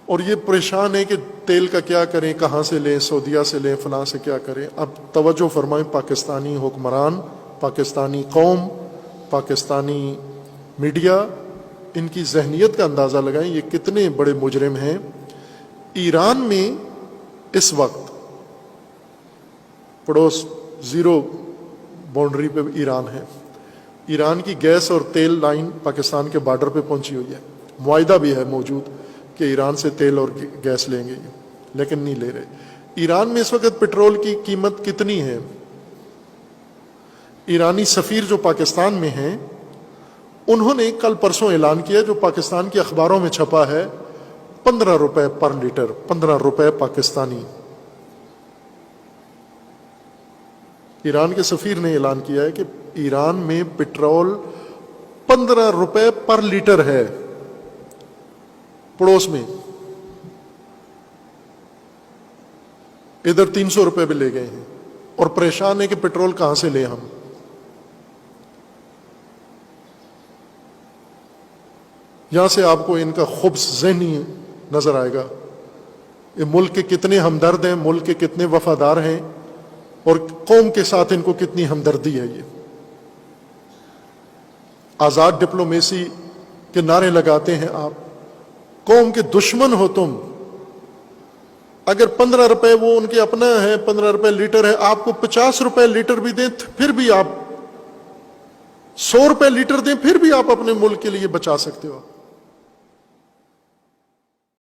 اور یہ پریشان ہے کہ تیل کا کیا کریں، کہاں سے لیں، سعودیہ سے لیں، فلاں سے کیا کریں۔ اب توجہ فرمائیں، پاکستانی حکمران، پاکستانی قوم، پاکستانی میڈیا، ان کی ذہنیت کا اندازہ لگائیں، یہ کتنے بڑے مجرم ہیں۔ ایران میں اس وقت پڑوس زیرو باؤنڈری پہ ایران ہے، ایران کی گیس اور تیل لائن پاکستان کے بارڈر پہ پہنچی ہوئی ہے، معاہدہ بھی ہے موجود کہ ایران سے تیل اور گیس لیں گے، لیکن نہیں لے رہے۔ ایران میں اس وقت پٹرول کی قیمت کتنی ہے؟ ایرانی سفیر جو پاکستان میں ہیں، انہوں نے کل پرسوں اعلان کیا، جو پاکستان کے اخباروں میں چھپا ہے، 15 روپے پر لیٹر، 15 روپے پاکستانی۔ ایران کے سفیر نے اعلان کیا ہے کہ ایران میں پٹرول 15 روپے پر لیٹر ہے، پڑوس میں ادھر 300 روپے بھی لے گئے ہیں، اور پریشان ہے کہ پٹرول کہاں سے لیں ہم۔ یہاں سے آپ کو ان کا خبث ذہنی نظر آئے گا، یہ ملک کے کتنے ہمدرد ہیں، ملک کے کتنے وفادار ہیں، اور قوم کے ساتھ ان کو کتنی ہمدردی ہے۔ یہ آزاد ڈپلومیسی کے نعرے لگاتے ہیں آپ، قوم کے دشمن ہو تم، اگر 15 روپے وہ ان کے اپنا ہے، 15 روپے لیٹر ہے، آپ کو 50 روپے لیٹر بھی دیں پھر بھی آپ 100 روپے لیٹر دیں پھر بھی آپ اپنے ملک کے لیے بچا سکتے ہو۔